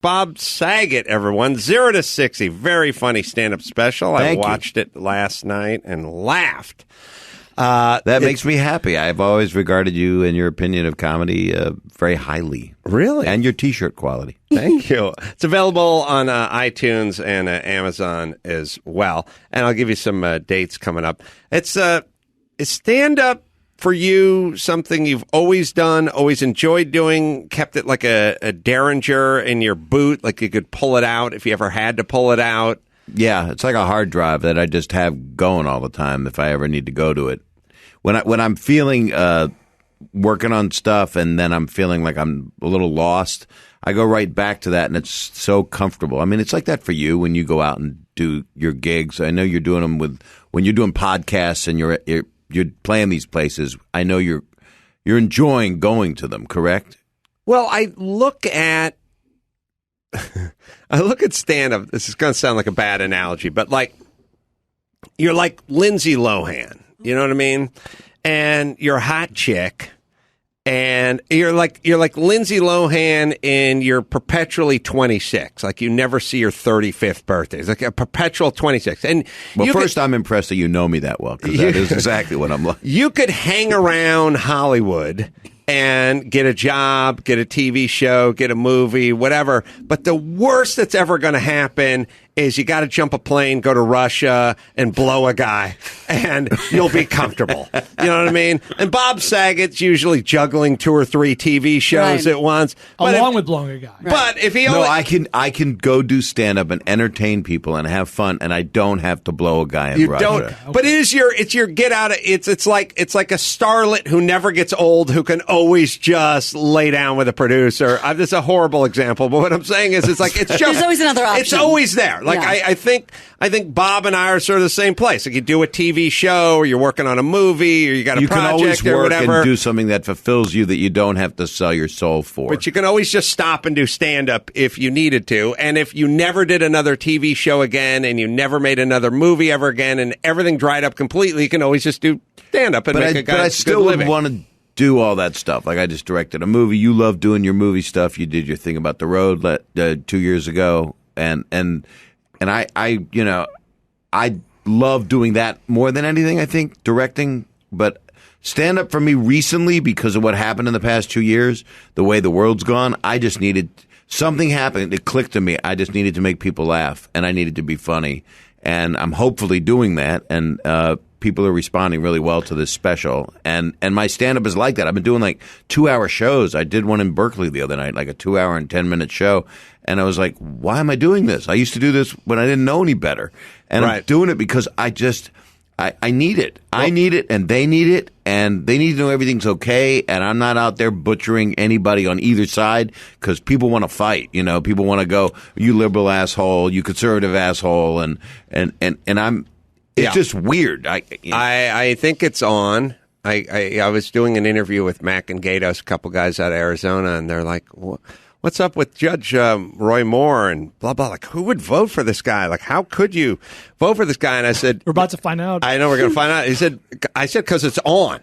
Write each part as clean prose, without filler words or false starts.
Bob Saget, everyone. 0 to 60. Very funny stand-up special. I watched it last night and laughed. That makes me happy. I've always regarded you and your opinion of comedy very highly. Really? And your T-shirt quality. Thank you. It's available on iTunes and Amazon as well. And I'll give you some dates coming up. Is stand-up for you something you've always done, always enjoyed doing, kept it like a derringer in your boot, like you could pull it out if you ever had to pull it out? Yeah, it's like a hard drive that I just have going all the time if I ever need to go to it. When I'm feeling working on stuff and then I'm feeling like I'm a little lost, I go right back to that, and it's so comfortable. I mean, it's like that for you when you go out and do your gigs. I know you're doing them when you're doing podcasts and you're playing these places. I know you're enjoying going to them, correct? Well, I look at stand-up. This is going to sound like a bad analogy, but like you're like Lindsay Lohan. You know what I mean? And you're a hot chick, and you're like Lindsay Lohan, and you're perpetually 26. Like you never see your 35th birthday. It's like a perpetual 26. And first, I'm impressed that you know me that well, because that is exactly what I'm like. You could hang around Hollywood and get a job, get a TV show, get a movie, whatever. But the worst that's ever going to happen is you got to jump a plane, go to Russia, and blow a guy, and you'll be comfortable. You know what I mean? And Bob Saget's usually juggling 2 or 3 TV shows at once. Along with blowing a guy. But if he only... No, I can go do stand-up and entertain people and have fun, and I don't have to blow a guy in Russia. Don't, but it's your get out of... It's like a starlet who never gets old, who can always just lay down with a producer. This is a horrible example, but what I'm saying is it's just... There's always another option. It's always there. Like, yeah. I think Bob and I are sort of the same place. Like you do a TV show, or you're working on a movie, or you got a project, or whatever. You can always work and do something that fulfills you that you don't have to sell your soul for. But you can always just stop and do stand-up if you needed to. And if you never did another TV show again, and you never made another movie ever again, and everything dried up completely, you can always just do stand-up and make a good living. But I still would want to do all that stuff. Like I just directed a movie. You love doing your movie stuff. You did your thing about the road 2 years ago, and I love doing that more than anything, I think, directing. But stand-up for me recently, because of what happened in the past 2 years, the way the world's gone, I just needed something happened. It clicked to me. I just needed to make people laugh, and I needed to be funny. And I'm hopefully doing that, and people are responding really well to this special. And my stand-up is like that. I've been doing like 2-hour shows. I did one in Berkeley the other night, like a 2-hour and 10-minute show. And I was like, why am I doing this? I used to do this when I didn't know any better. And I'm doing it because I need it. Well, I need it, and they need it, and they need to know everything's okay. And I'm not out there butchering anybody on either side, because people want to fight. You know, people want to go, you liberal asshole, you conservative asshole, and I'm. It's just weird. I think it's on. I was doing an interview with Mac and Gatos, a couple guys out of Arizona, and they're like, what's up with Judge Roy Moore and blah, blah. Like, who would vote for this guy? Like, how could you vote for this guy? And I said... We're about to find out. I know we're going to find out. I said, because it's on.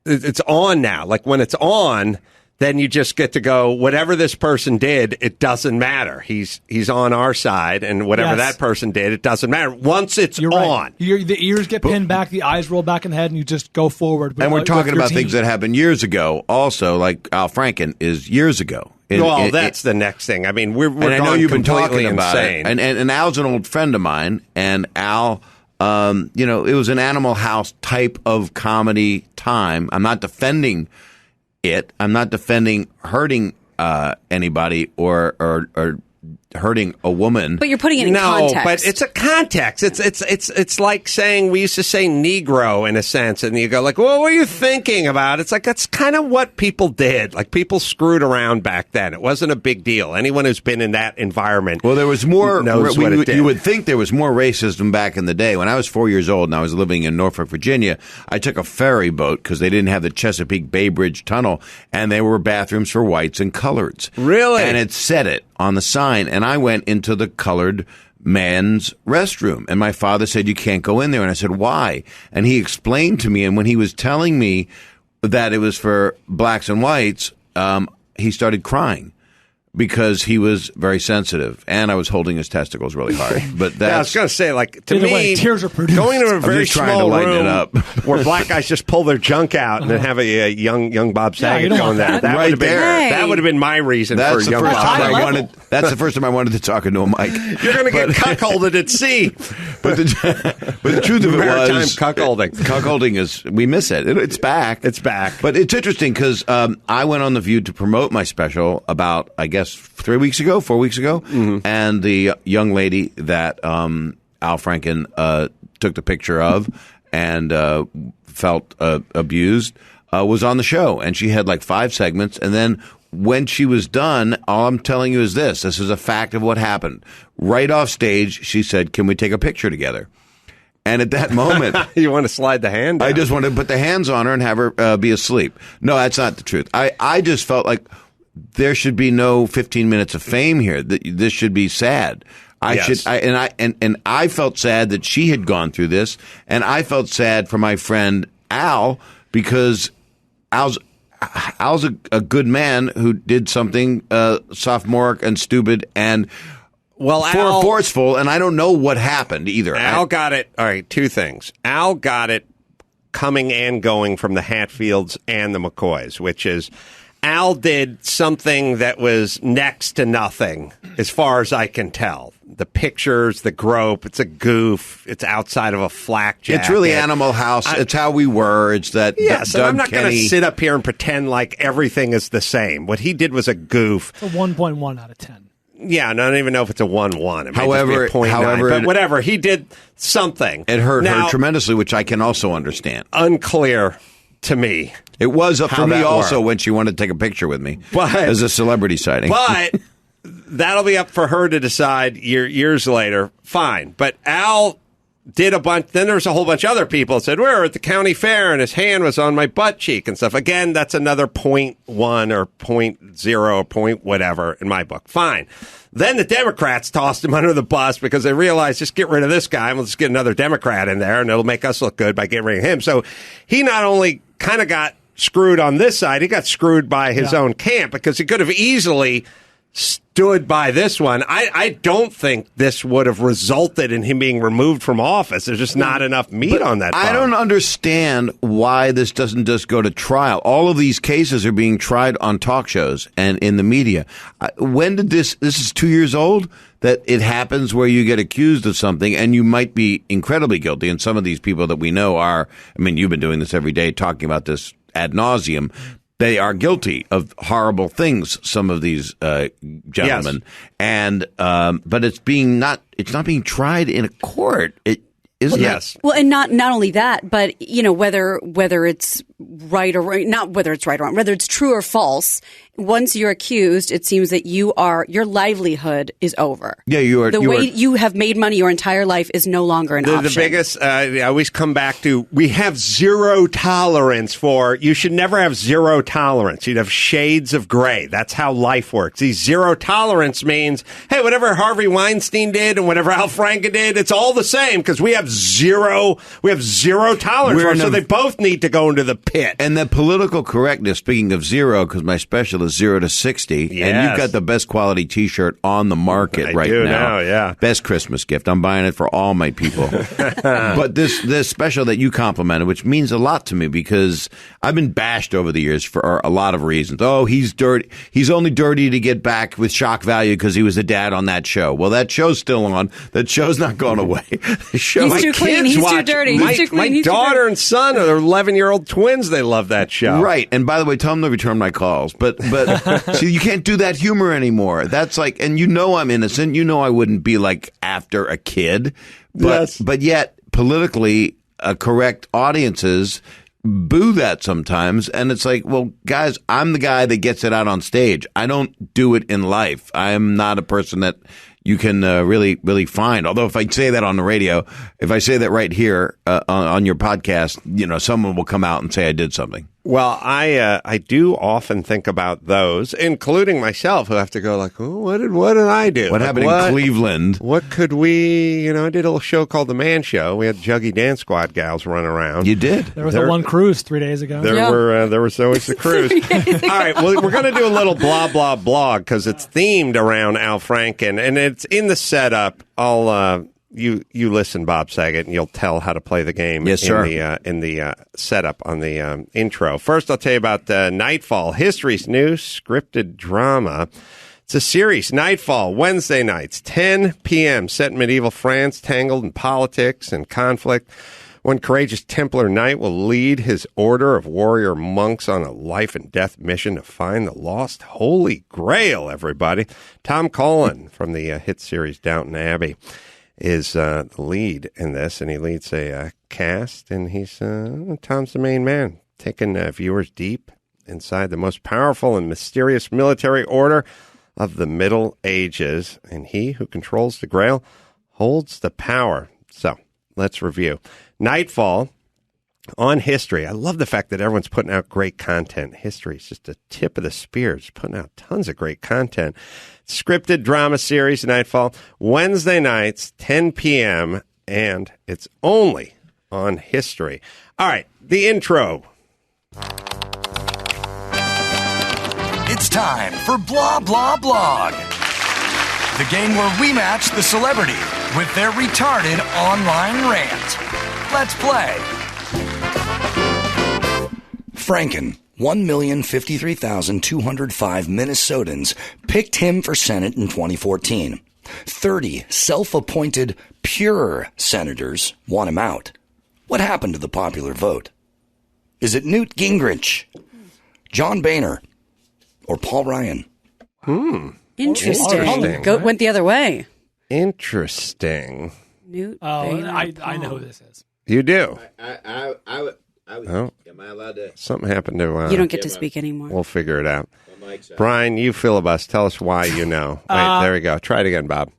It's on now. Like, when it's on, then you just get to go, whatever this person did, it doesn't matter. He's on our side, and whatever that person did, it doesn't matter. Once it's on. Right. The ears get pinned back, the eyes roll back in the head, and you just go forward. And we're talking about things that happened years ago also, like Al Franken is years ago. That's the next thing. I mean, we're and I know you've been talking about insane. it. And Al's an old friend of mine, and Al, it was an Animal House type of comedy time. I'm not defending it. I'm not defending hurting anybody or hurting a woman. But you're putting it in context. No, but it's a context. It's like saying, we used to say Negro in a sense, and you go like, well, what were you thinking about? It's like, that's kind of what people did. Like, people screwed around back then. It wasn't a big deal. Anyone who's been in that environment, well, there was more. Knows what it did. You would think there was more racism back in the day. When I was 4 years old and I was living in Norfolk, Virginia, I took a ferry boat because they didn't have the Chesapeake Bay Bridge Tunnel, and there were bathrooms for whites and coloreds. Really? And it said it on the sign, and I went into the colored man's restroom, and my father said, you can't go in there. And I said, why? And he explained to me, and when he was telling me that it was for blacks and whites, he started crying. because he was very sensitive, and I was holding his testicles really hard. But that's, I was going to say, like, to Either me, way, tears are produced. going to a very just trying to small lighten it room up. where black guys just pull their junk out and then have a young Bob Saget you don't going want there. that. That Right would have been there. that would have been my reason for that's a the young first Bob time I Saget. wanted. That's the first time I wanted to talk into a mic. You're going to get cuckolded at sea. But the truth of it Maritime was cuckolding. Cuckolding is, we miss it. It's back. It's back. But it's interesting because I went on The View to promote my special about, I guess, 4 weeks ago, and the young lady that Al Franken took the picture of and felt abused was on the show, and she had like 5 segments, and then when she was done, all I'm telling you is this is a fact of what happened. Right off stage, she said, "Can we take a picture together?" And at that moment, You want to slide the hand down. I just wanted to put the hands on her and have her be asleep. No, that's not the truth. I just felt like there should be no 15 minutes of fame here. This should be sad. Yes. I felt sad that she had gone through this, and I felt sad for my friend Al because Al's a good man who did something sophomoric and stupid and forceful, and I don't know what happened either. Al got it. All right, 2 things. Al got it coming and going from the Hatfields and the McCoys, which is Al did something that was next to nothing, as far as I can tell. The pictures, the grope, it's a goof. It's outside of a flak jacket. It's really Animal House. It's how we were. It's that. Yes, Doug and I'm not going to Kenny- sit up here and pretend like everything is the same. What he did was a goof. It's a 1.1 out of 10. Yeah, and I don't even know if it's a 1-1. It may However- just be a 0.9, however, but whatever. He did something. It hurt Now, her tremendously, which I can also understand. Unclear to me. It was up How for me that also worked. when she wanted to take a picture with me But- as a celebrity sighting. But that'll be up for her to decide years later. Fine. But Al did a bunch. Then there was a whole bunch of other people that said, we were at the county fair and his hand was on my butt cheek and stuff. Again, that's another 0.1 or 0.0 or point whatever in my book. Fine. Then the Democrats tossed him under the bus because they realized just get rid of this guy and we'll just get another Democrat in there and it'll make us look good by getting rid of him. So he not only kind of got screwed on this side, he got screwed by his own camp because he could have easily stood by this one. I don't think this would have resulted in him being removed from office. There's just not enough meat on that bone. I don't understand why this doesn't just go to trial. All of these cases are being tried on talk shows and in the media. When did this is 2 years old, that it happens where you get accused of something and you might be incredibly guilty. And some of these people that we know are, I mean, you've been doing this every day, talking about this ad nauseum. They are guilty of horrible things, some of these gentlemen, and but it's not being tried in a court. Isn't Yes. Well, and not only that, but whether it's right or wrong, not whether it's right or wrong, whether it's true or false. Once you're accused, it seems that your livelihood is over. Yeah, you are. The way you have made money your entire life is no longer an option. The biggest, I always come back to, we have zero tolerance for, you should never have zero tolerance. You'd have shades of gray. That's how life works. These zero tolerance means, hey, whatever Harvey Weinstein did and whatever Al Franken did, it's all the same because we have zero tolerance for it, so they both need to go into the pit. And the political correctness, speaking of zero, because my special is 0 to 60, and you've got the best quality T-shirt on the market I right do now. now, yeah. Best Christmas gift. I'm buying it for all my people. But this special that you complimented, which means a lot to me because I've been bashed over the years for a lot of reasons. Oh, he's dirty. He's only dirty to get back with shock value because he was a dad on that show. Well, that show's still on. That show's not gone away. The show, He's too clean. He's too dirty. He's too clean. My He's too daughter dirty. and son are 11-year-old twins. They love that show. Right. And by the way, tell them to return my calls. But see, you can't do that humor anymore. That's like, and you know I'm innocent. You know I wouldn't be like after a kid. But yet, politically correct audiences boo that sometimes. And it's like, well, guys, I'm the guy that gets it out on stage. I don't do it in life. I am not a person that you can really, really find. Although if I say that on the radio, if I say that right here on your podcast, someone will come out and say I did something. Well, I do often think about those, including myself, who have to go like, oh, what did I do? What happened in Cleveland? What could we? I did a little show called The Man Show. We had Juggy Dance Squad gals run around. You did. There was one cruise 3 days ago. There was always the cruise. All right, well, we're going to do a little blah blah blog because it's themed around Al Franken, and it's in the setup. You listen, Bob Saget, and you'll tell how to play the game. Yes, sir. In the setup on the intro. First, I'll tell you about Nightfall, history's new scripted drama. It's a series, Nightfall, Wednesday nights, 10 p.m., set in medieval France, tangled in politics and conflict. One courageous Templar knight will lead his order of warrior monks on a life and death mission to find the lost Holy Grail, everybody. Tom Cullen from the hit series Downton Abbey is the lead in this, and he leads a cast, and Tom's the main man, taking viewers deep inside the most powerful and mysterious military order of the Middle Ages, and he who controls the Grail holds the power. So, let's review. Nightfall on history. I love the fact that everyone's putting out great content. History is just the tip of the spear. It's putting out tons of great content. Scripted drama series, Nightfall, Wednesday nights, 10 p.m., and it's only on history. All right, the intro. It's time for Blah Blah Blog, the game where we match the celebrity with their retarded online rant. Let's play. Franken, 1,053,205 Minnesotans picked him for Senate in 2014. 30 self-appointed pure senators want him out. What happened to the popular vote? Is it Newt Gingrich, John Boehner, or Paul Ryan? Interesting. Goat went the other way. Interesting. Newt. I know who this is. You do? Am I allowed to? Something happened to... you don't get to speak anymore. We'll figure it out. Brian, you filibust. Tell us why you know. Wait, there we go. Try it again, Bob.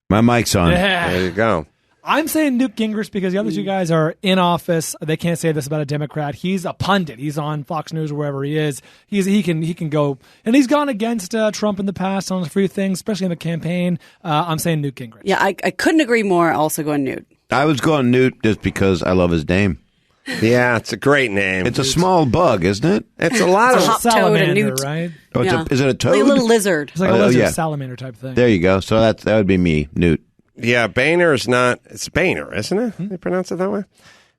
My mic's on. Yeah. There you go. I'm saying Newt Gingrich because the other two guys are in office. They can't say this about a Democrat. He's a pundit. He's on Fox News or wherever he is. He can go, and he's gone against Trump in the past on a few things, especially in the campaign. I'm saying Newt Gingrich. Yeah, I couldn't agree more. Also going Newt. I was going Newt just because I love his name. Yeah, it's a great name. It's a small bug, isn't it? It's a lot It's of... a hop toad, a salamander, newt. right? Oh, Yeah. is it a toad? Like a little lizard. It's like a lizard yeah. salamander type thing. There you go. So that would be me, Newt. Yeah, Boehner is not... It's Boehner, isn't it? They pronounce it that way?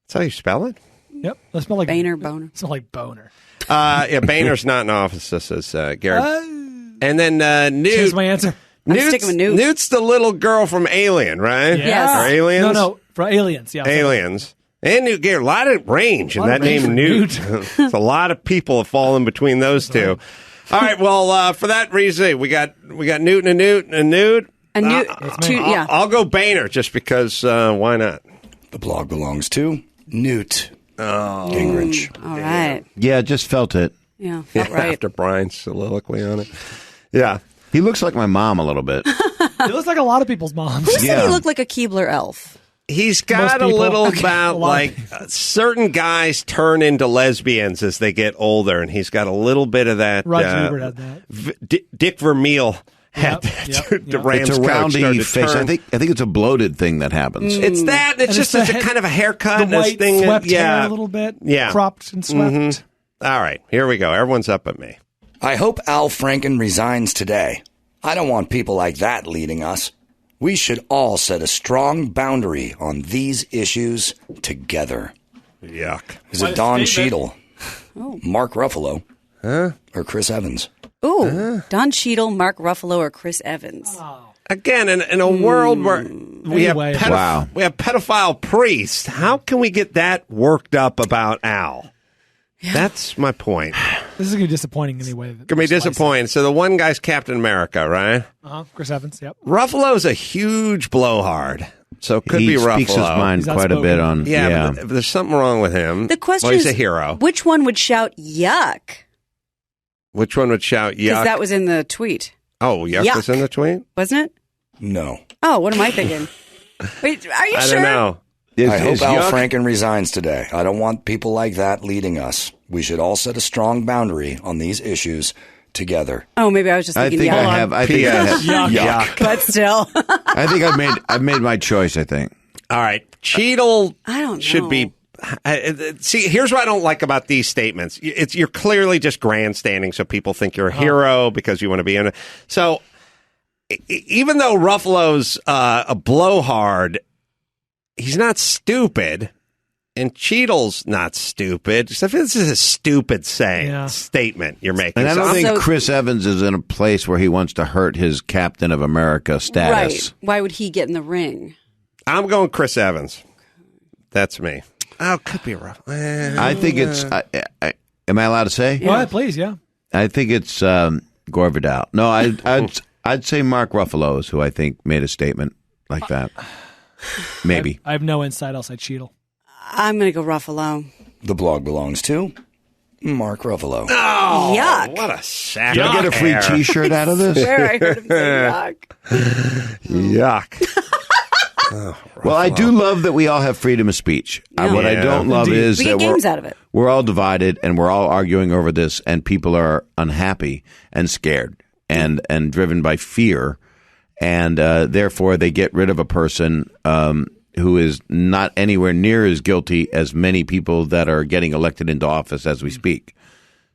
That's how you spell it? Yep. That smell like Boehner. Smell like boner. Yeah, Boehner's not in office. This is Garrett. And then Newt... Here's my answer. I'm sticking with Newt. Newt's the little girl from Alien, right? Yes. Or Aliens? No, for aliens. Yeah. Aliens. And Newt Garrett. A lot of range in that name, Newt. It's a lot of people have fallen between those two. All right, well, for that reason, we got Newt and a Newt and a Newt. And Newt, yeah. I'll go Boehner just because why not? The blog belongs to Newt Gingrich. All right. Yeah, just felt it. Yeah, felt right. After Brian's soliloquy on it. Yeah. He looks like my mom a little bit. He looks like a lot of people's moms. Who said he looked like a Keebler elf? He's got a people. little Okay. about like certain guys turn into lesbians as they get older, and he's got a little bit of that. Roger Ebert had that. Dick Vermeil had Yep. the Rams It's a coach roundy started to face. turn. I think it's a bloated thing that happens. It's that. It's And just it's a the kind of a haircut. The and this white thing. swept Yeah. hair a little bit. Yeah. Cropped and swept. All right, here we go. Everyone's up at me. I hope Al Franken resigns today. I don't want people like that leading us. We should all set a strong boundary on these issues together. Yuck. Is it Don Cheadle, Mark Ruffalo, or Chris Evans? Ooh, Don Cheadle, Mark Ruffalo, or Chris Evans. Again, in a world where we have Anyway. Wow. we have pedophile priests, how can we get that worked up about Al? That's my point. This is going to be disappointing anyway. Gonna be disappointing. So the one guy's Captain America, right? Chris Evans, yep. Ruffalo's a huge blowhard, so it could he be Ruffalo. speaks his mind He's quite a bit outspoken. on. Yeah, but there's something wrong with him. The question well, he's is, a hero. which one would shout yuck? Which one would shout Because yuck? that was in the tweet, oh, yuck, Yuck. was in the tweet? wasn't it? No. Oh, what am I thinking? Wait, are you I sure? don't know. I hope Al Franken resigns today. I don't want people like that leading us. We should all set a strong boundary on these issues together. Oh, maybe I was just I thinking. think I have. I think I have. Yuck. But still, I think I've made my choice. I think. All right. Cheadle I don't know. should be. See, here's what I don't like about these statements. You're clearly just grandstanding so people think you're a hero because you want to be in it. So even though Ruffalo's a blowhard, he's not stupid. And Cheadle's not stupid. Except this is a stupid statement you're making. And I don't think So- Chris Evans is in a place where he wants to hurt his Captain of America status. right? Why would he get in the ring? I'm going Chris Evans. That's me. Oh, could be rough. I think it's. Am I allowed to say? Go ahead, please. Yeah. I think it's Gore Vidal. No, I'd say Mark Ruffalo is who I think made a statement like that. Maybe. I have no insight. I'll say Cheadle. I'm going to go Ruffalo. The blog belongs to Mark Ruffalo. Oh, Yuck. what a sack. Did I get a free T-shirt out of this? Where I heard him say yuck. Yuck. Well, I do love that we all have freedom of speech. What I Yeah. don't love Indeed. is We that get games out of it. we're all divided and we're all arguing over this, and people are unhappy and scared and driven by fear, and therefore they get rid of a person who is not anywhere near as guilty as many people that are getting elected into office as we speak.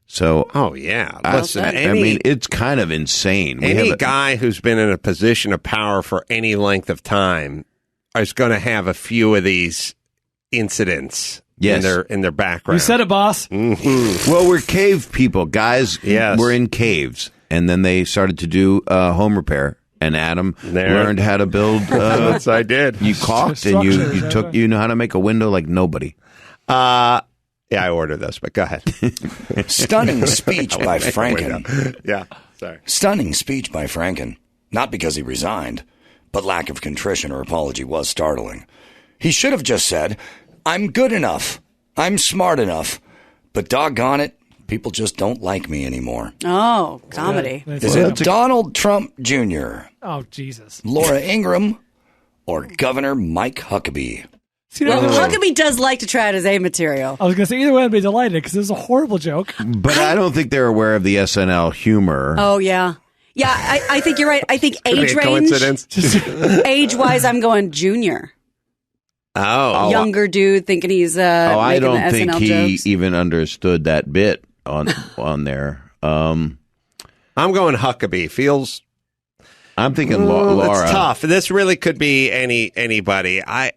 So, Oh, yeah. Listen, I mean, it's kind of insane. any guy who's been in a position of power for any length of time is going to have a few of these incidents Yes. in their background. You said it, boss. Well, we're cave people, guys. Yes. We're in caves, and then they started to do home repair. And Adam learned how to build. Yes, I did. You caulked and you know how to make a window like nobody. Yeah, I ordered this, but go ahead. Stunning speech by Franken. Yeah, sorry. Stunning speech by Franken. Not because he resigned, but lack of contrition or apology was startling. He should have just said, I'm good enough. I'm smart enough. But doggone it, people just don't like me anymore. Oh, comedy. Is it Donald Trump Jr., Oh, Jesus. Laura Ingraham, or Governor Mike Huckabee? See, Well, I Huckabee does like to try out his A material. was going to say either way I'd be delighted because it was a horrible joke. But I don't think they're aware of the SNL humor. Oh, yeah. Yeah, I think you're right. I think Could be age a range, coincidence. age-wise, I'm going junior. Oh. Younger dude thinking he's I making don't the think SNL he jokes. even understood that bit on there. I'm going Huckabee. Feels I'm thinking Laura. It's tough. This really could be anybody. I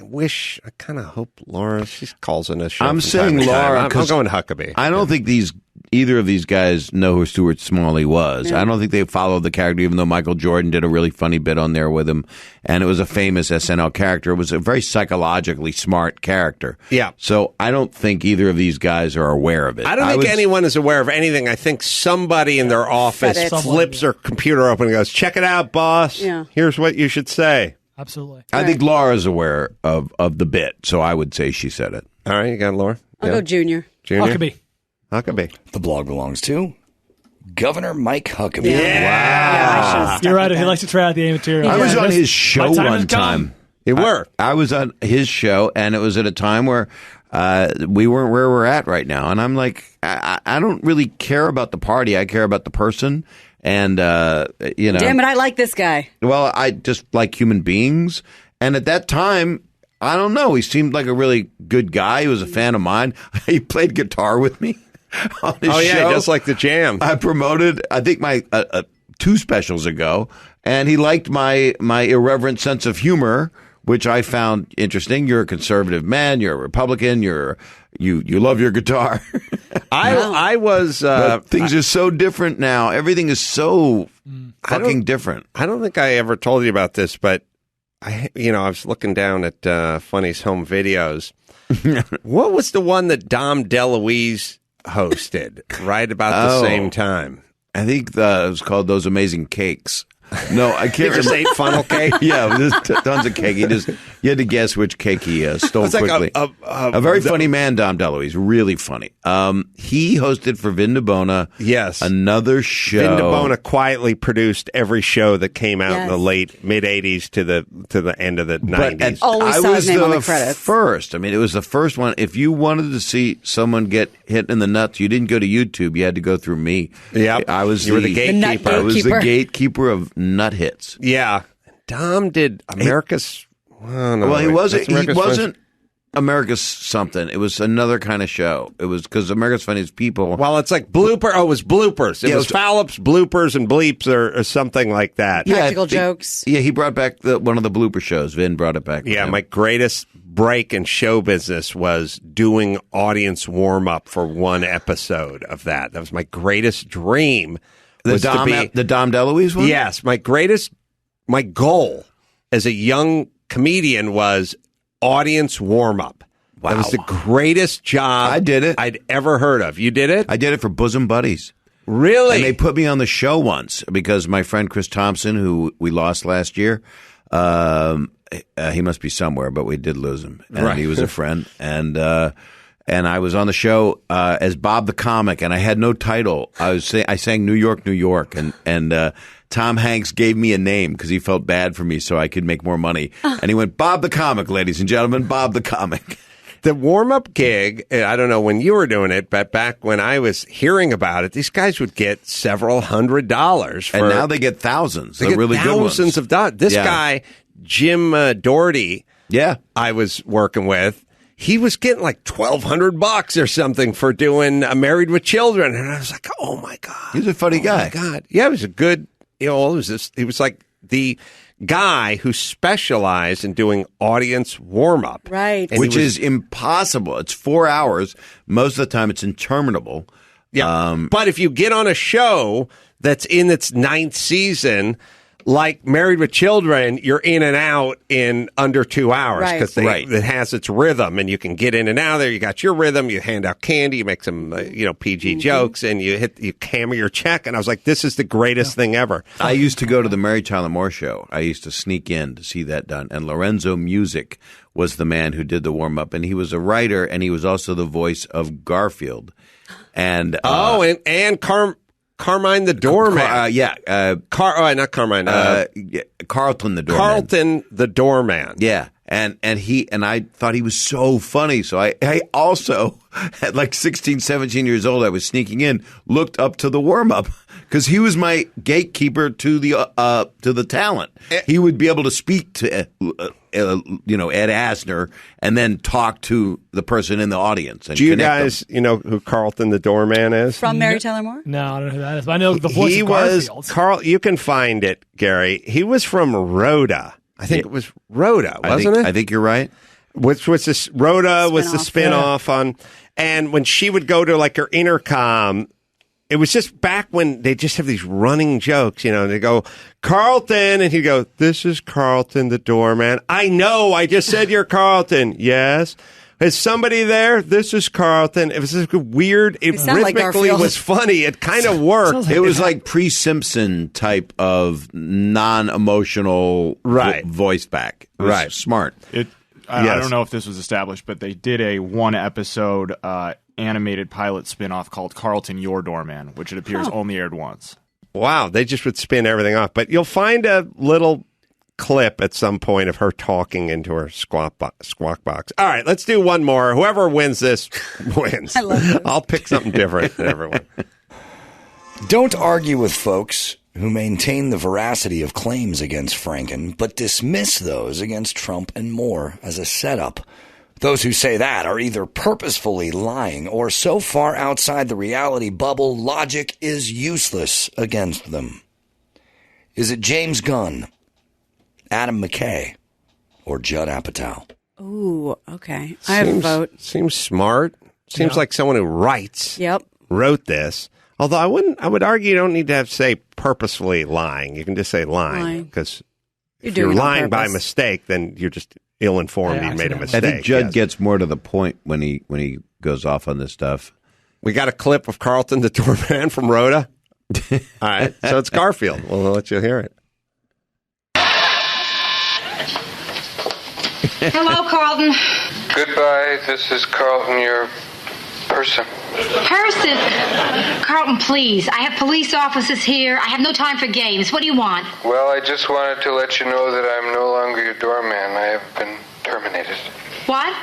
wish. I kind of hope Laura. She calls in a show. I'm from saying time to time. Laura I'm 'cause going Huckabee. I don't think either of these guys know who Stuart Smalley was. Yeah. I don't think they followed the character, even though Michael Jordan did a really funny bit on there with him, and it was a famous SNL character. It was a very psychologically smart character. Yeah. So I don't think either of these guys are aware of it. I don't think anyone is aware of anything. I think somebody in their office it. flips their computer open and goes, "Check it out, boss. Yeah. Here's what you should say." Absolutely. I think Laura's aware of the bit, so I would say she said it. All right, you got Laura. I'll go junior. Junior. Huckabee. Huckabee. The blog belongs to Governor Mike Huckabee. Yeah, I should've stuck You're right. with He that. likes to try out the A material. I was Yeah, on this- his show my time one has come. time. You were. I was on his show, and it was at a time where we weren't where we're at right now. And I'm like, I don't really care about the party. I care about the person. And, you know. Damn it, I like this guy. Well, I just like human beings. And at that time, I don't know. He seemed like a really good guy. He was a fan of mine. He played guitar with me on his Oh yeah, show. just like the jam. I promoted, I think, my 2 specials ago, and he liked my irreverent sense of humor, which I found interesting. You're a conservative man. You're a Republican. You love your guitar. I was. But things are so different now. Everything is so fucking different. I don't think I ever told you about this, but I was looking down at Funny's home videos. What was the one that Dom DeLuise hosted right about the same time? I think it was called Those Amazing Cakes. No, I can't. He just ate funnel cake. Yeah, there's tons of cake. You had to guess which cake he stole It's like quickly. A very funny man, Dom DeLuise. He's really funny. He hosted for Vin DeBona. Yes. Another show. Vin DeBona quietly produced every show that came out in the late mid-'80s to the end of the 90s. Always I saw was his name on the the credits. first. I mean, it was the first one. If you wanted to see someone get hit in the nuts, you didn't go to YouTube. You had to go through me. Yep. You were the gatekeeper. I was the gatekeeper of nut hits. Yeah. Dom did America's... He wasn't America's something. It was another kind of show. It was because America's Funniest People. Well, it's like blooper. Oh, it was bloopers. It was Fallops, bloopers, and bleeps or something like that. Practical jokes. Yeah, he brought back one of the blooper shows. Vin brought it back. Yeah, my greatest break in show business was doing audience warm-up for one episode of that. That was my greatest dream. The Dom DeLuise one? Yes, my goal as a young comedian was audience warm-up. Wow. That was the greatest job I did it. I'd ever heard of. You did it? I did it for Bosom Buddies. Really? And they put me on the show once because my friend Chris Thompson, who we lost last year, he must be somewhere, but we did lose him. And he was a friend. And I was on the show as Bob the Comic, and I had no title. I sang New York, New York, and Tom Hanks gave me a name because he felt bad for me so I could make more money. And he went, Bob the Comic, ladies and gentlemen, Bob the Comic. The warm-up gig, I don't know when you were doing it, but back when I was hearing about it, these guys would get several $100s. And now they get thousands. They get really thousands of dollars. This guy, Jim Doherty, I was working with, he was getting like $1,200 or something for doing Married with Children. And I was like, oh, my God. He's a funny guy. Oh, my God. Yeah, it was a good, he was like the guy who specialized in doing audience warm-up. Right. Which is impossible. It's 4 hours. Most of the time it's interminable. Yeah. But if you get on a show that's in its 9th season, like Married with Children, you're in and out in under 2 hours because it has its rhythm, and you can get in and out of there. You got your rhythm. You hand out candy. You make some PG jokes, and you hammer your check. And I was like, this is the greatest thing ever. I used to go to the Mary Tyler Moore show. I used to sneak in to see that done. And Lorenzo Music was the man who did the warm up, and he was a writer, and he was also the voice of Garfield. And Carmine the Doorman. Not Carmine. Carlton the Doorman. Carlton the Doorman. Yeah. And I thought he was so funny. So I also, at like 16, 17 years old, I was sneaking in, looked up to the warm-up because he was my gatekeeper to the talent. He would be able to speak to, Ed Asner and then talk to the person in the audience. And do you guys, know who Carlton the Doorman is? From Mary Tyler Moore? No, I don't know who that is. But I know the voice of Garfield. Carl, you can find it, Gary. He was from Rhoda. I think it was Rhoda, wasn't it? I think you're right. Which was this Rhoda was the spinoff on, and when she would go to like her intercom, it was just back when they just have these running jokes, they go, Carlton, and he'd go, this is Carlton the Doorman. I know, I just said you're Carlton. Yes. Is somebody there? This is Carlton. It was just weird. It rhythmically was funny. It kind of worked. It was like pre-Simpson type of non-emotional voice back. It was smart. I don't know if this was established, but they did a one-episode animated pilot spinoff called Carlton Your Doorman, which it appears only aired once. Wow. They just would spin everything off. But you'll find a little clip at some point of her talking into her squawk box. All right, let's do one more. Whoever wins this wins. I love it. I'll pick something different than everyone. Don't argue with folks who maintain the veracity of claims against Franken, but dismiss those against Trump and Moore as a setup. Those who say that are either purposefully lying or so far outside the reality bubble, logic is useless against them. Is it James Gunn, Adam McKay, or Judd Apatow? Ooh, okay. I have a vote. Seems smart. Seems like someone who wrote this. Although I would argue you don't need to have to say purposefully lying. You can just say lying because if you're lying by mistake, then you're just ill-informed. You made a mistake. I think Judd gets more to the point when he goes off on this stuff. We got a clip of Carlton the Doorman from Rhoda. All right, so it's Garfield. We'll let you hear it. Hello, Carlton. Goodbye, this is Carlton, your person. Person? Carlton, please. I have police officers here. I have no time for games. What do you want? Well, I just wanted to let you know that I'm no longer your doorman. I have been terminated. What?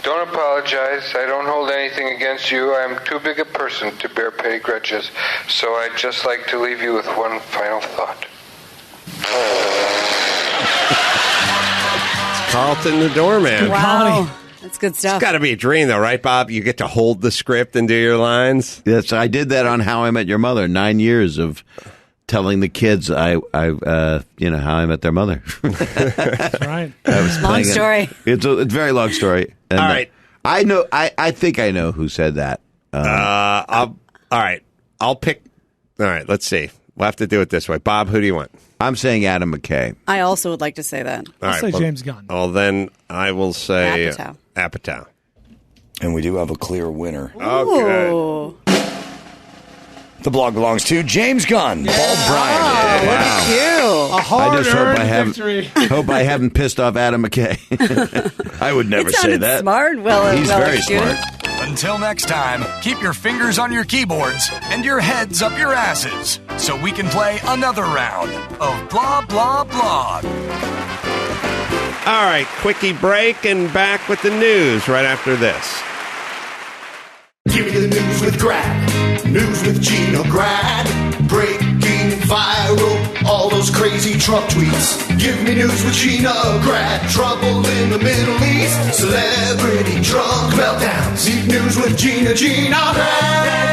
Don't apologize. I don't hold anything against you. I'm too big a person to bear petty grudges. So I'd just like to leave you with one final thought. Carlton the doorman. Wow. That's good stuff. It's got to be a dream, though, right, Bob? You get to hold the script and do your lines. Yes, I did that on How I Met Your Mother. 9 years of telling the kids how I met their mother. That's right. Long story. It's a very long story. And All right. I know. I think I know who said that. All right. I'll pick. All right. Let's see. We'll have to do it this way. Bob, who do you want? I'm saying Adam McKay. I also would like to say that. All I'll say James Gunn. Well, then I will say Apatow. And we do have a clear winner. Oh, good. The blog belongs to James Gunn, Paul Bryan. Oh, look at you. A hard victory. Hope I haven't pissed off Adam McKay. I would never say that. Smart. He's very smart. Until next time, keep your fingers on your keyboards and your heads up your asses so we can play another round of Blah, Blah, Blah. All right. Quickie break and back with the news right after this. Give me the news with Grad. News with Gina Grad. Breaking viral, all those crazy Trump tweets. Give me news with Gina Grad. Trouble in the Middle East. Celebrity drunk meltdowns. Deep news with Gina Grad.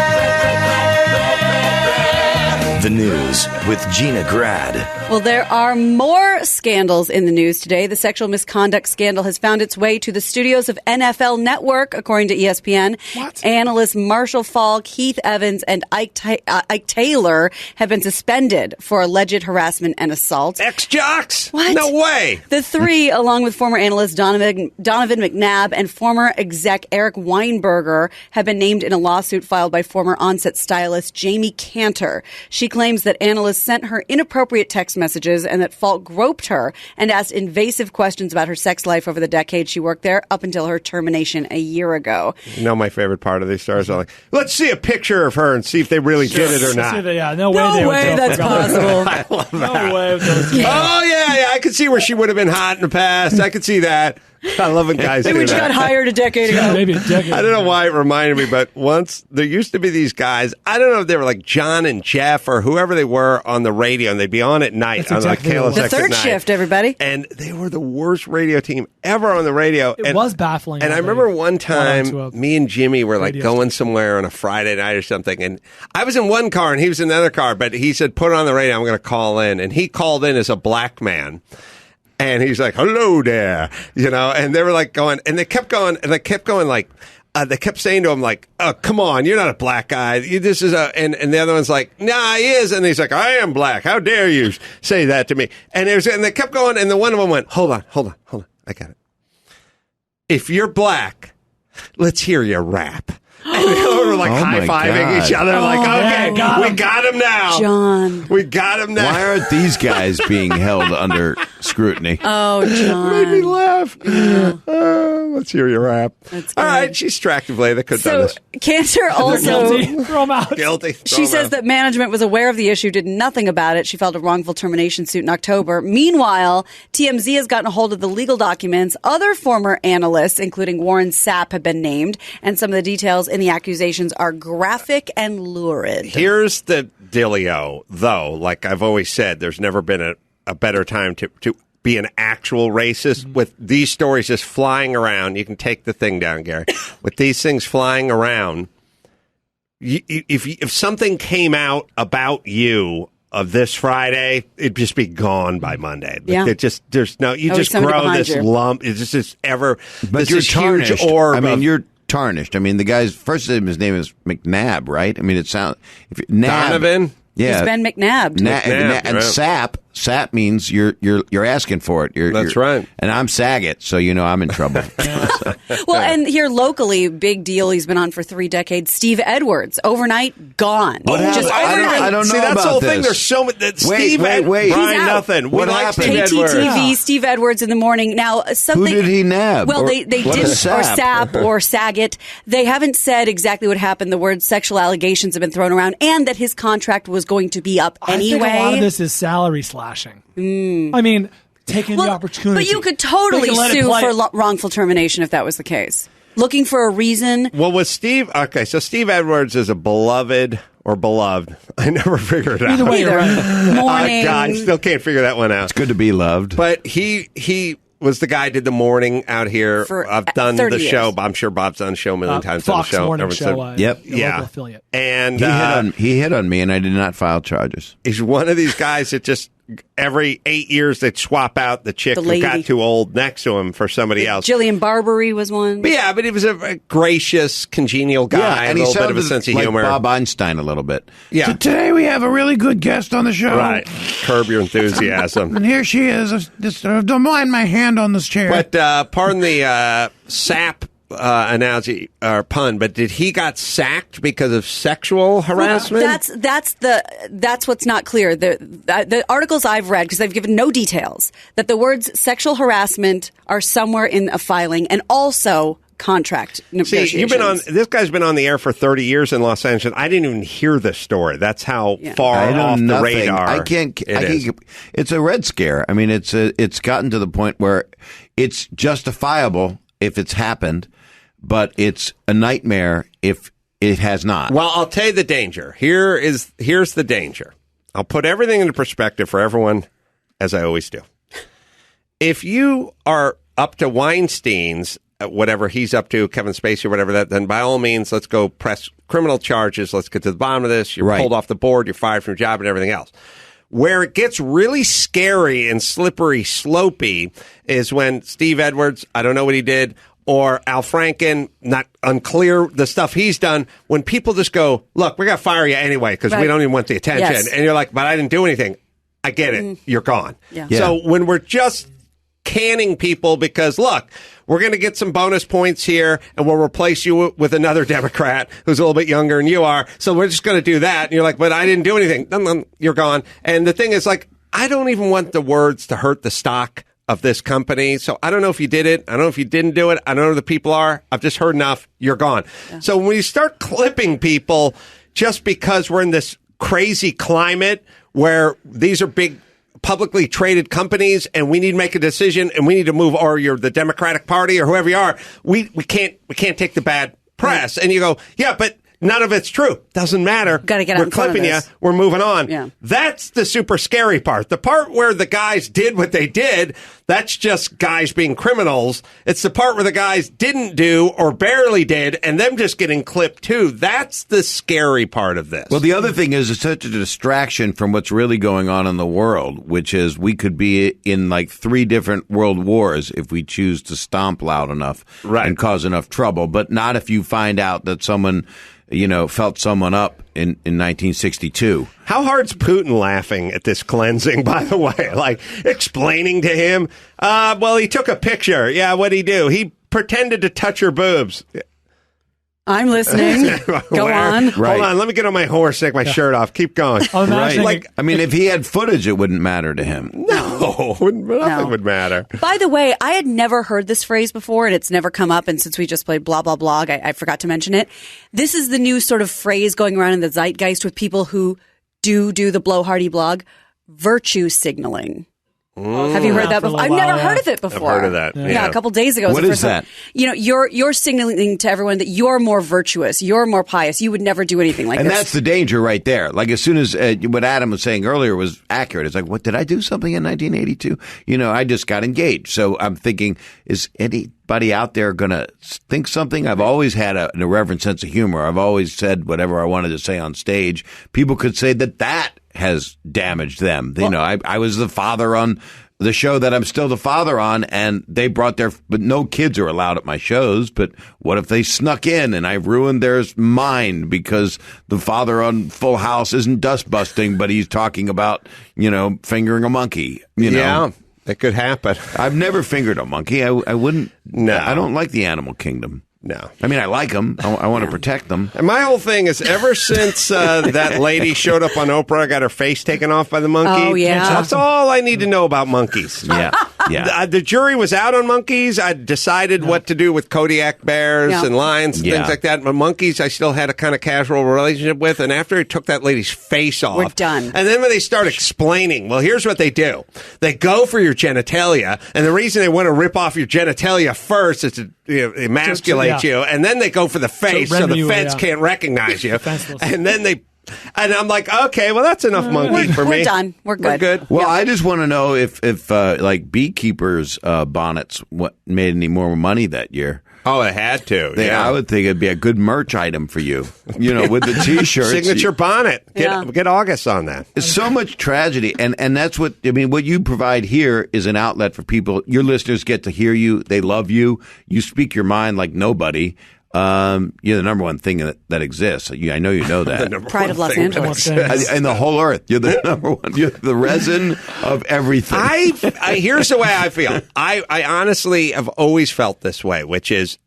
The news with Gina Grad. Well, there are more scandals in the news today. The sexual misconduct scandal has found its way to the studios of NFL Network, according to ESPN. What? Analysts Marshall Falk, Keith Evans, and Ike Taylor have been suspended for alleged harassment and assault. Ex-jocks? What? No way. The three, along with former analyst Donovan McNabb and former exec Eric Weinberger, have been named in a lawsuit filed by former on-set stylist Jamie Cantor. She claims that analysts sent her inappropriate text messages and that Falk groped her and asked invasive questions about her sex life over the decade she worked there up until her termination a year ago. You know, my favorite part of these stories are like, let's see a picture of her and see if they really did it or not. No way that's possible. I love that. No way. Oh, yeah, I could see where she would have been hot in the past. I could see that. I love when guys do Maybe that. she got hired a decade ago. Maybe a decade I don't know why it reminded me, but once there used to be these guys. I don't know if they were like John and Jeff or whoever they were on the radio, and they'd be on at night on like KLSX The third at night. shift, everybody. And they were the worst radio team ever on the radio. It was baffling. And I remember one time, me and Jimmy were like going somewhere on a Friday night or something, and I was in one car and he was in the other car, but he said, "Put it on the radio. I'm going to call in," and he called in as a black man. And he's like, "Hello there," and they were like going, and they kept going, and they kept going like, they kept saying to him like, "Oh, come on, you're not a black guy. This is a," and the other one's like, "Nah, he is," and he's like, "I am black. How dare you say that to me?" And they kept going, and the one of them went, "Hold on, I got it. If you're black, let's hear your rap." And they were like high-fiving each other, like, "Okay, we got him now. John. We got him now." Why aren't these guys being held under scrutiny? Oh, John. Made me laugh. Let's hear your rap. That's all good. right, she's attractively. They could have done this. Cantor also... Throw him out. Guilty. She says that management was aware of the issue, did nothing about it. She filed a wrongful termination suit in October. Meanwhile, TMZ has gotten a hold of the legal documents. Other former analysts, including Warren Sapp, have been named, and some of the details in the accusations are graphic and lurid. Here's the dealio, though. Like I've always said, there's never been a better time to be an actual racist. With these stories just flying around, you can take the thing down, Gary. With these things flying around, if something came out about you of this Friday, it'd just be gone by Monday. Yeah. There's no, you Always just grow this you. lump. It's just this ever, But this you're is tarnished. huge orb. I mean, you're tarnished. I mean, the guy's first name, his name is McNabb, right? I mean, it sounds Nab, Donovan. Yeah, He's been McNabbed. and right. Sapp. Sap means you're asking for it. That's right. And I'm Saget, so I'm in trouble. Well, and here locally, big deal. He's been on for 3 decades. Steve Edwards, overnight gone. What happened? Overnight. I don't know See, that's about the whole this. thing. There's so many. Wait. Brian, He's out. nothing. What We like happened? Steve Edwards. KTTV, Steve Edwards in the morning. Now, something. Who did he nab? Well, Or they what didn't, is Sap? or Sap or Saget. They haven't said exactly what happened. The word sexual allegations have been thrown around, and that his contract was going to be up anyway. I think a lot of this is salary slashing. I mean, taking the opportunity. But you could totally They can let it sue play. for wrongful termination if that was the case. Looking for a reason. Well, was Steve? Okay, so Steve Edwards is a beloved or beloved. I never figured it out. Either way, you're right. Morning. God, I still can't figure that one out. It's good to be loved. But he was the guy who did the morning out here. For I've done 30 the years. show. I'm sure Bob's done the show a million times. Fox on the show. Morning Ever Show. since- Yep. Your Yeah. local affiliate. And He hit on me, and I did not file charges. he's one of these guys that just every 8 years they'd swap out the chick The who lady. got too old next to him for somebody else. Jillian Barbary was one. But yeah, but he was a gracious, congenial guy. and a he little bit of a sounded sense of like humor. Bob Einstein a little bit. Yeah. Today we have a really good guest on the show. Right. Curb your enthusiasm. And here she is. Don't mind my hand on this chair. But pardon the sap analogy or pun, but did he got sacked because of sexual harassment? That's what's not clear. The articles I've read, because they've given no details, that the words sexual harassment are somewhere in a filing, and also contract negotiations. See, this guy's been on the air for 30 years in Los Angeles. I didn't even hear this story. That's how far I know off nothing. the radar I can't. is. It's a red scare. I mean, it's gotten to the point where it's justifiable if it's happened, but it's a nightmare if it has not. Well, I'll tell you the danger. Here's the danger. I'll put everything into perspective for everyone, as I always do. If you are up to Weinstein's, whatever he's up to, Kevin Spacey or whatever, then by all means, let's go press criminal charges. Let's get to the bottom of this. You're pulled off the board. You're fired from your job and everything else. Where it gets really scary and slippery slopey is when Steve Edwards, I don't know what he did, or Al Franken, not unclear the stuff he's done, when people just go, look, we're going to fire you anyway because we don't even want the attention. Yes. And you're like, but I didn't do anything. I get it. You're gone. Yeah. So when we're just canning people because, look, we're going to get some bonus points here and we'll replace you with another Democrat who's a little bit younger than you are. So we're just going to do that. And you're like, but I didn't do anything. You're gone. And the thing is, like, I don't even want the words to hurt the stock of this company. So I don't know if you did it. I don't know if you didn't do it. I don't know who the people are. I've just heard enough. You're gone. Yeah. So when you start clipping people just because we're in this crazy climate where these are big publicly traded companies and we need to make a decision and we need to move, or you're the Democratic Party or whoever you are, we can't take the bad press. And you go, yeah, but none of it's true. Doesn't matter. Got to get out We're in front of clipping you. this. We're moving on. Yeah. That's the super scary part. The part where the guys did what they did, that's just guys being criminals. It's the part where the guys didn't do or barely did and them just getting clipped too. That's the scary part of this. Well, the other thing is it's such a distraction from what's really going on in the world, which is we could be in like 3 different world wars if we choose to stomp loud enough and cause enough trouble, but not if you find out that someone, felt someone up in 1962. How hard's Putin laughing at this cleansing, by the way? Like, explaining to him, well, he took a picture. Yeah, what'd he do? He pretended to touch her boobs. I'm listening. Go on. Hold on, let me get on my horse, take my shirt off. Keep going. Like, I mean, if he had footage, it wouldn't matter to him. No, nothing would matter. By the way, I had never heard this phrase before, and it's never come up. And since we just played blah, blah, blog, I forgot to mention it. This is the new sort of phrase going around in the zeitgeist with people who do the blowhardy blog, virtue signaling. Have you heard that before? I've never heard of it before. I've heard of that. Yeah, a couple days ago. What is that? You're signaling to everyone that you're more virtuous, you're more pious. You would never do anything like and this. And that's the danger right there. Like, as soon as what Adam was saying earlier was accurate. It's like, what, did I do something in 1982? I just got engaged. So I'm thinking, is anybody out there going to think something? I've always had an irreverent sense of humor. I've always said whatever I wanted to say on stage. People could say that has damaged them. I was the father on the show that I'm still the father on, and they brought but no kids are allowed at my shows. But what if they snuck in and I ruined their mind because the father on Full House isn't dust busting, but he's talking about, fingering a monkey, Yeah, it could happen. I've never fingered a monkey. I wouldn't. No. I don't like the animal kingdom. No. I mean, I like them. I want to protect them. And my whole thing is ever since that lady showed up on Oprah, got her face taken off by the monkey. Oh, yeah. That's all I need to know about monkeys. Yeah. Yeah. The jury was out on monkeys. I decided what to do with Kodiak bears and lions and things like that. But monkeys, I still had a kind of casual relationship with. And after he took that lady's face off, we're done. And then when they start explaining, well, here's what they do. They go for your genitalia. And the reason they want to rip off your genitalia first is to emasculate you, and then they go for the face so the fence can't recognize you. And then and I'm like, okay, well, that's enough monkey for me. We're done. We're good. Well, I just want to know if like beekeepers' bonnets made any more money that year. Oh, it had to. I would think it'd be a good merch item for you. With the T-shirts, signature bonnet. Get August on that. It's so much tragedy, and that's what What you provide here is an outlet for people. Your listeners get to hear you. They love you. You speak your mind like nobody. You're the number one thing that exists. I know you know that. Pride of Los Angeles. And the whole earth. You're the number one. You're the resin of everything. Here's the way I feel. I honestly have always felt this way, which is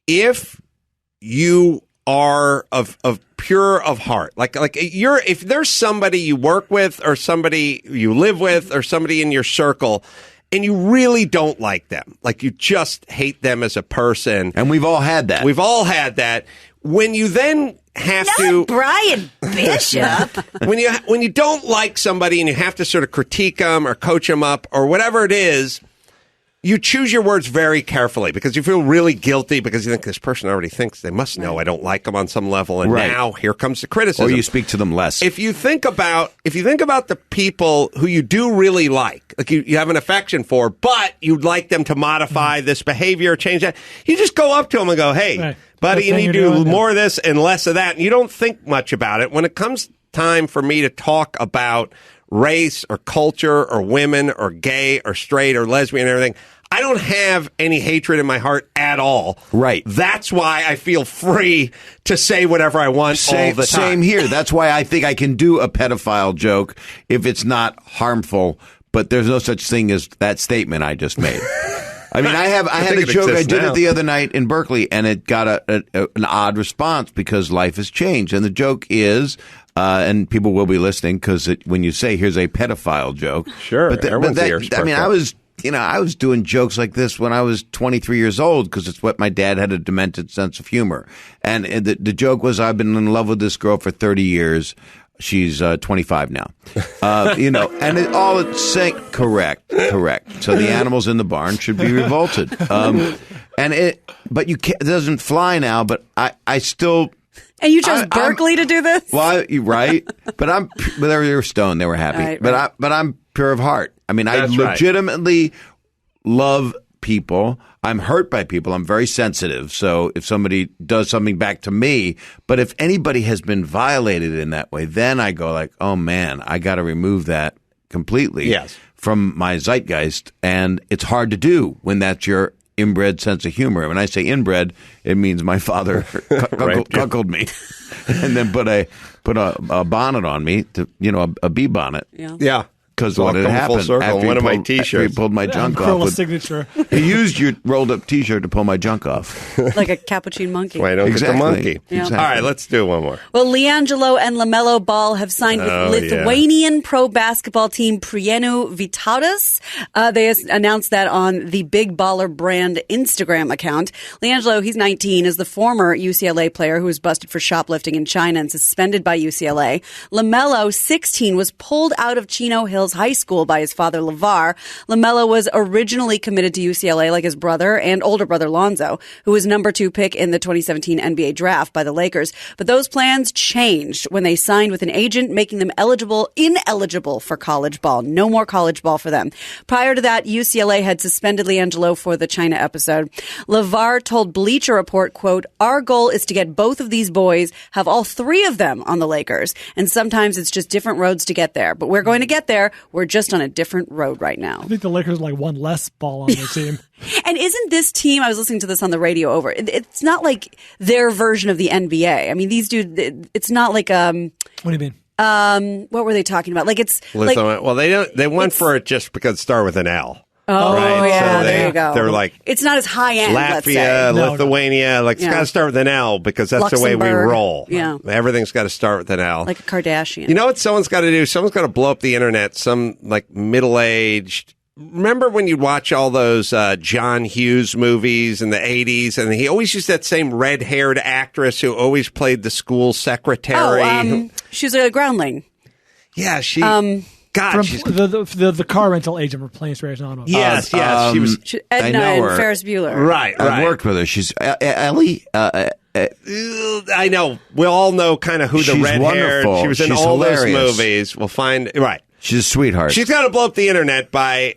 if you are of pure of heart, if there's somebody you work with or somebody you live with or somebody in your circle, and you really don't like them, like you just hate them as a person. And we've all had that. When you then have to Brian Bishop. when you don't like somebody and you have to sort of critique them or coach them up or whatever it is, you choose your words very carefully because you feel really guilty because you think this person already thinks they must know I don't like them on some level, and now here comes the criticism. Or you speak to them less. If you think about the people who you do really like you have an affection for, but you'd like them to modify this behavior or change that, you just go up to them and go, hey, buddy, you need to do more of this and less of that. And you don't think much about it. When it comes time for me to talk about race or culture or women or gay or straight or lesbian and everything, I don't have any hatred in my heart at all. Right. That's why I feel free to say whatever I want all the time. Same here. That's why I think I can do a pedophile joke if it's not harmful, but there's no such thing as that statement I just made. I mean, I had a joke. I did it the other night in Berkeley, and it got an odd response because life has changed. And the joke is, and people will be listening because when you say, here's a pedophile joke. Sure. Everyone's ears perked up. I was doing jokes like this when I was 23 years old because it's what my dad had, a demented sense of humor. And the joke was, I've been in love with this girl for 30 years. She's 25 now. And it's saying, correct. So the animals in the barn should be revolted. But it doesn't fly now, but I still... And you chose Berkeley to do this? Well, right. But they were stoned. They were happy. Right. But I'm pure of heart. I mean, I legitimately love people. I'm hurt by people. I'm very sensitive. So if somebody does something back to me, but if anybody has been violated in that way, then I go like, oh man, I got to remove that completely from my zeitgeist. And it's hard to do when that's your inbred sense of humor. When I say inbred, it means my father cuckolded me and then put a bonnet on me, a bee bonnet. Yeah. Because what had happened after one of my T-shirts. He pulled my junk off. Carolla signature. He used your rolled up T-shirt to pull my junk off. Like a capuchin monkey. Why don't get the monkey? Yeah. Exactly. All right, let's do one more. Well, LiAngelo and LaMelo Ball have signed with Lithuanian pro basketball team Prienų Vytautas. They announced that on the Big Baller brand Instagram account. LiAngelo, he's 19, is the former UCLA player who was busted for shoplifting in China and suspended by UCLA. LaMelo, 16, was pulled out of Chino Hills High School by his father, LeVar. LaMelo was originally committed to UCLA like his brother and older brother, Lonzo, who was number 2 pick in the 2017 NBA draft by the Lakers. But those plans changed when they signed with an agent, making them ineligible for college ball. No more college ball for them. Prior to that, UCLA had suspended LiAngelo for the China episode. LeVar told Bleacher Report, quote, "Our goal is to get both of these boys, have all 3 of them on the Lakers. And sometimes it's just different roads to get there. But we're going to get there. We're just on a different road right now. I think the Lakers like one less ball on their team. And isn't this team, I was listening to this on the radio it's not like their version of the NBA. I mean, these dudes, it's not like, What do you mean? what were they talking about? Like it's well, they went for it just because it started with an L. Oh, right? yeah, So there you go. They're like it's not as high end. let's say. Latvia, Lithuania. Like it's got to start with an L because that's the way we Luxembourg. roll. Yeah. Everything's got to start with an L. Like a Kardashian. You know what someone's got to do? Someone's got to blow up the internet. Some like middle-aged. Remember when you'd watch all those John Hughes movies in the 80s, and he always used that same red-haired actress who always played the school secretary. She's a groundling. Yeah, she. God, the car rental agent for Planes, Trains, and Automobiles. Yes, she was Edna and Ferris Bueller. Right. I've worked with her. She's Ellie. I know. We all know kind of who the red-haired. Wonderful. She was in She's all hilarious. those movies. We'll find right. She's a sweetheart. She's got to blow up the internet by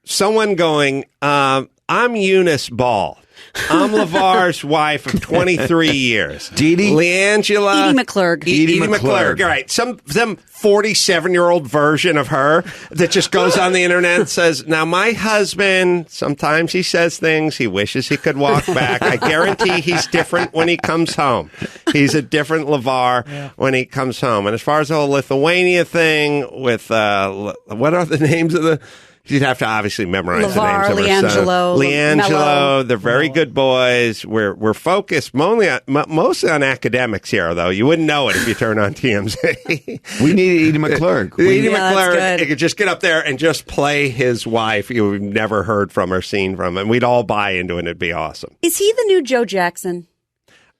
someone going, I'm Eunice Ball. I'm LeVar's wife of 23 years. Dee LeAngela. Edie McClurg. Edie McClurg. All right. Some 47-year-old version of her that just goes on the internet and says, now my husband, sometimes he says things he wishes he could walk back. I guarantee he's different when he comes home. He's a different LeVar when he comes home. And as far as the whole Lithuania thing with, what are the names of the... You'd have to obviously memorize LeVar, the names of her son. LeAngelo. LeAngelo. They're very good boys. We're focused mostly on academics here, though. You wouldn't know it if you turn on TMZ. We need Edie McClurg. Edie McClurg. He could just get up there and just play his wife. You've never heard from or seen from, and we'd all buy into it. It'd be awesome. Is he the new Joe Jackson?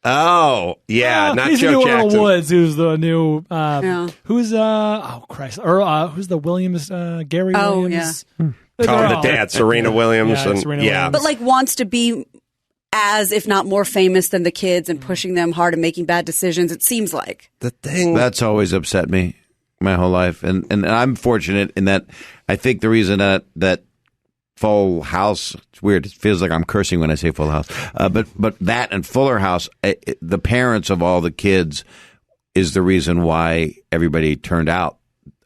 Oh, yeah. Not he's Joe the new Jackson. Earl Woods, who's the new, who's, oh, Christ. Or, who's the Williams, Gary Williams? Call the dad, Serena Williams. Serena Williams. But like wants to be as, if not more famous than the kids and pushing them hard and making bad decisions, it seems like. The thing. That's always upset me my whole life. And I'm fortunate in that I think the reason that Full House, it's weird, it feels like I'm cursing when I say Full House, but that and Fuller House, the parents of all the kids is the reason why everybody turned out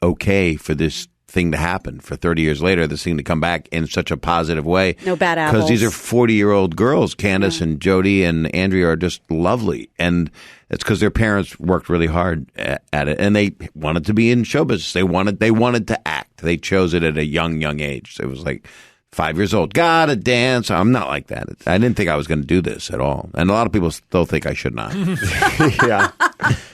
okay for this thing to happen, for 30 years later, this thing to come back in such a positive way. No bad apples. Because these are 40-year-old girls. Candace and Jody and Andrea are just lovely. And it's because their parents worked really hard at it. And they wanted to be in show business. They wanted to act. They chose it at a young age. So it was like 5 years old. Gotta dance. I'm not like that. I didn't think I was going to do this at all. And a lot of people still think I should not. Yeah.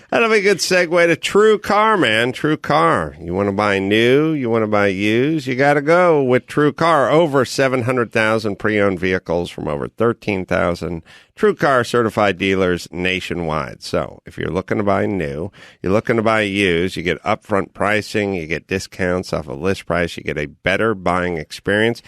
That'll be a good segue to True Car, man. True Car. You want to buy new? You want to buy used? You got to go with True Car. Over 700,000 pre-owned vehicles from over 13,000 True Car certified dealers nationwide. So if you're looking to buy new, you're looking to buy used, you get upfront pricing, you get discounts off of list price, you get a better buying experience.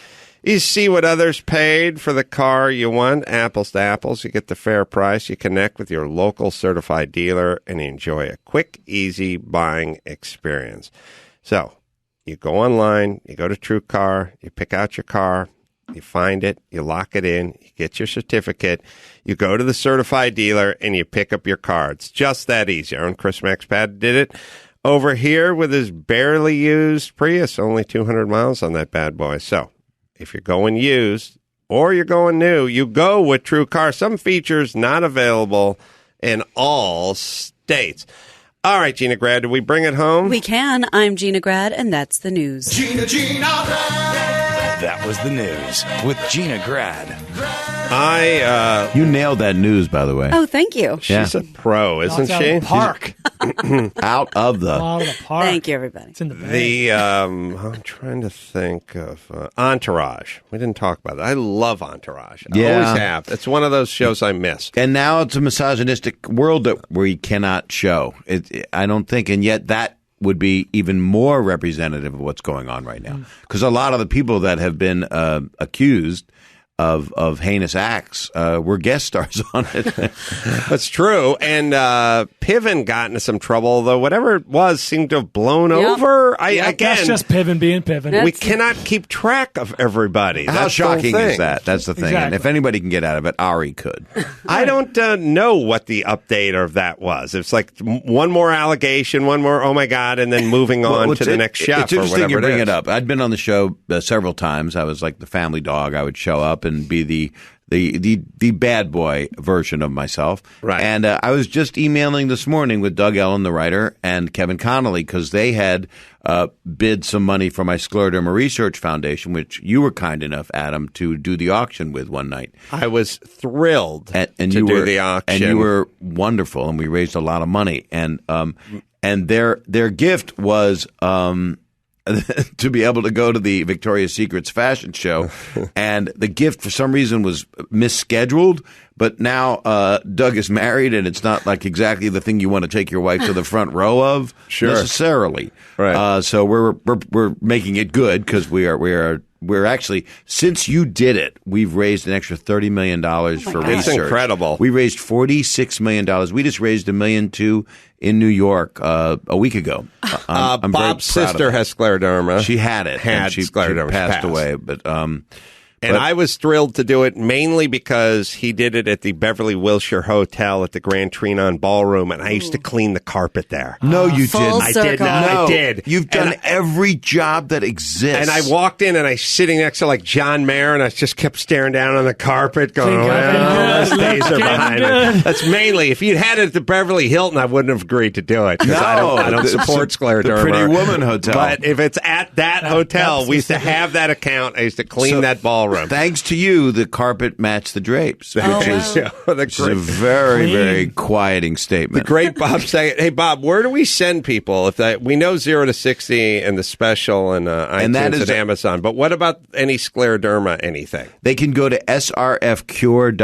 You see what others paid for the car you want, apples to apples. You get the fair price. You connect with your local certified dealer and you enjoy a quick, easy buying experience. So you go online, you go to True Car, you pick out your car, you find it, you lock it in, you get your certificate, you go to the certified dealer, and you pick up your car. It's just that easy. Our own Chris Maxpad did it over here with his barely used Prius, only 200 miles on that bad boy. So if you're going used or you're going new, you go with True Car. Some features not available in all states. All right, Gina Grad, do we bring it home? We can. I'm Gina Grad, and that's the news. Gina Grad. That was the news with Gina Grad. You nailed that news, by the way. Oh, thank you. She's a pro, isn't she? Park. Out of the park. Thank you, everybody. It's in the bag. I'm trying to think of Entourage. We didn't talk about that. I love Entourage. I Yeah. always have. It's one of those shows I miss. And now it's a misogynistic world where you cannot show. I don't think, and yet that would be even more representative of what's going on right now. Because a lot of the people that have been accused of heinous acts, we're guest stars on it. That's true. And Piven got into some trouble, though whatever it was seemed to have blown over. Again, that's just Piven being Piven. We cannot keep track of everybody. How That's shocking the whole is thing. that? That's the thing. Exactly. And if anybody can get out of it, Ari could. I don't know what the update of that was. It's like one more allegation, one more, oh my God, and then moving on to the next chef. It's interesting you bring is. it up. I'd been on the show several times. I was like the family dog. I would show up and be the bad boy version of myself. Right. And I was just emailing this morning with Doug Ellen, the writer, and Kevin Connolly, because they had bid some money for my Scleroderma Research Foundation, which you were kind enough, Adam, to do the auction with one night. I was thrilled and to you do were, the auction. And you were wonderful, and we raised a lot of money. And their gift was to be able to go to the Victoria's Secret's fashion show. And the gift, for some reason, was misscheduled. But now Doug is married, and it's not like exactly the thing you want to take your wife to the front row of necessarily. Right. So we're making it good because we're actually, since you did it, we've raised an extra $30 million for research. It's incredible. We raised $46 million. We just raised $1.2 million in New York a week ago. I'm Bob's very proud sister of that. has scleroderma. She had it. Had she scleroderma. passed away. But And I was thrilled to do it mainly because he did it at the Beverly Wilshire Hotel at the Grand Trianon Ballroom, and I used to clean the carpet there. No, you Full didn't. I did not. No, I did. You've done every job that exists. And I walked in, and I was sitting next to like John Mayer, and I just kept staring down on the carpet, going, "Well, the stays are behind me." That's mainly. If you'd had it at the Beverly Hilton, I wouldn't have agreed to do it because I don't support scleroderma. The Pretty Woman Hotel. But if it's at that hotel, we used to have that account. I used to clean that ballroom. Thanks to you, the carpet matched the drapes, which is a very, very quieting statement. The great Bob Saget. Hey, Bob, where do we send people? We know 0 to 60 and the special and iTunes that is and Amazon, but what about any scleroderma, anything? They can go to srfcure.org.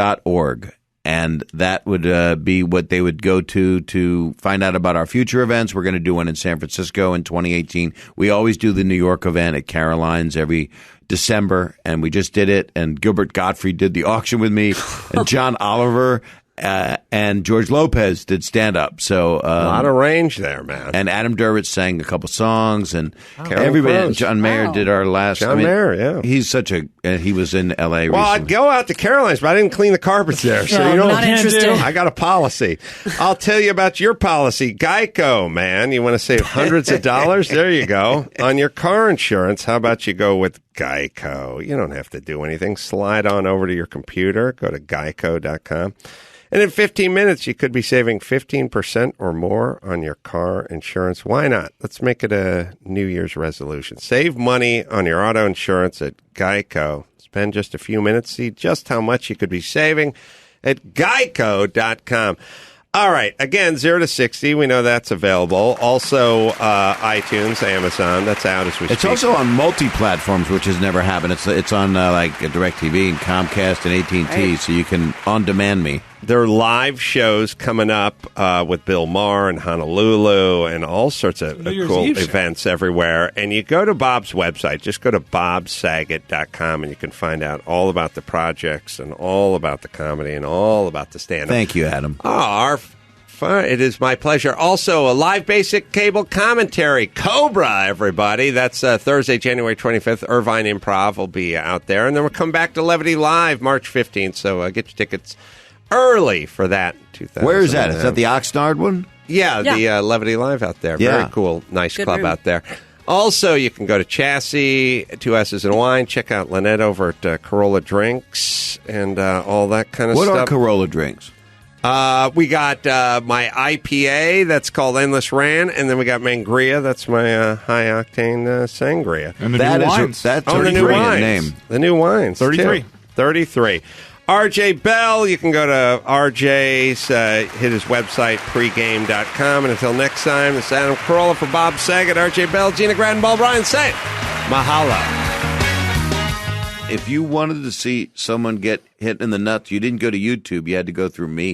And that would be what they would go to find out about our future events. We're going to do one in San Francisco in 2018. We always do the New York event at Caroline's every December, and we just did it. And Gilbert Gottfried did the auction with me, and John Oliver and George Lopez did stand-up. So A lot of range there, man. And Adam Duritz sang a couple songs, and everybody. John Mayer did our last. John Mayer, yeah. He's such a. He was in L.A. Well, recently. I'd go out to Caroline's, but I didn't clean the carpets there. So No, you know, not interested. I got a policy. I'll tell you about your policy. Geico, man. You want to save hundreds of dollars? There you go. On your car insurance, how about you go with Geico? You don't have to do anything. Slide on over to your computer. Go to geico.com. And in 15 minutes, you could be saving 15% or more on your car insurance. Why not? Let's make it a New Year's resolution. Save money on your auto insurance at Geico. Spend just a few minutes. See just how much you could be saving at geico.com. All right. Again, 0 to 60. We know that's available. Also, iTunes, Amazon. That's out as we speak. It's also on multi-platforms, which has never happened. It's on like DirecTV and Comcast and AT&T, so you can on-demand me. There are live shows coming up with Bill Maher in Honolulu and all sorts of cool events everywhere. And you go to Bob's website. Just go to bobsaget.com, and you can find out all about the projects and all about the comedy and all about the stand-up. Thank you, Adam. It is my pleasure. Also, a live basic cable commentary, Cobra, everybody. That's Thursday, January 25th. Irvine Improv will be out there. And then we'll come back to Levity Live March 15th. So get your tickets early for that. Where is that? Is that the Oxnard one? Yeah, the Levity Live out there. Yeah. Very cool. Nice Good club room. out there. Also, you can go to Chassis, 2 S's and Wine. Check out Lynette over at Carolla Drinks and all that kind of What stuff. are Carolla drinks? We got my IPA that's called Endless Ran, and then we got Mangria. That's my high-octane sangria. And the That new is wines. that's the a new brilliant wines. name. The new wines. 33. too. 33. RJ Bell, you can go to RJ's, hit his website, pregame.com. And until next time, this is Adam Carolla for Bob Saget, RJ Bell, Gina Grad, and Bob Bryan saying, mahalo. If you wanted to see someone get hit in the nuts, you didn't go to YouTube. You had to go through me.